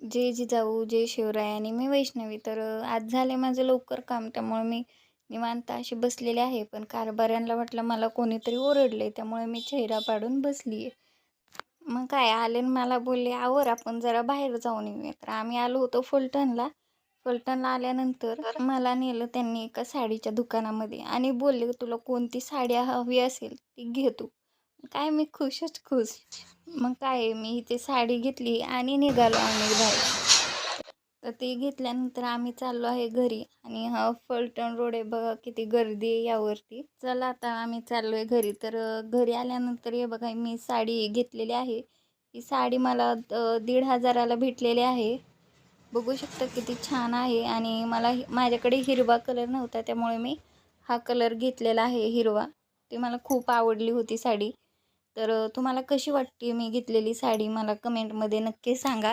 जय जिजाऊ, जय शिवराय आणि मी वैष्णवी. तर आज झाले माझं लवकर काम, त्यामुळे मी निवांत अशी बसलेले आहे. पण कारभाऱ्यांना वाटलं मला कोणीतरी ओरडले, त्यामुळे मी चेहरा पाडून बसली आहे. मग काय आले आणि मला बोलले, "आवर आपण जरा बाहेर जाऊन येऊया." तर आम्ही आलो होतो फलटणला. फलटणला आल्यानंतर मला नेलं त्यांनी एका साडीच्या दुकानामध्ये आणि बोलले, "तुला कोणती साडी हवी असेल ती घे तू." काय मी खुशच खुश. मग काय मी ती साडी घेतली आणि निघालो आम्ही बाहेर. तर ते घेतल्यानंतर आम्ही चाललो आहे घरी आणि हा फलटण रोड आहे बघा, किती गर्दी आहे यावरती. चला आता आम्ही चाललो आहे घरी. तर घरी आल्यानंतर हे बघा मी साडी घेतलेली आहे. ही साडी मला 1,500ला भेटलेली आहे. बघू शकता किती छान आहे आणि मला माझ्याकडे हिरवा कलर नव्हता, त्यामुळे मी हा कलर घेतलेला आहे हिरवा. ती मला खूप आवडली होती साडी. तर तुम्हाला कशी वाटते मी घेतलेली साडी मला कमेंटमध्ये नक्की सांगा.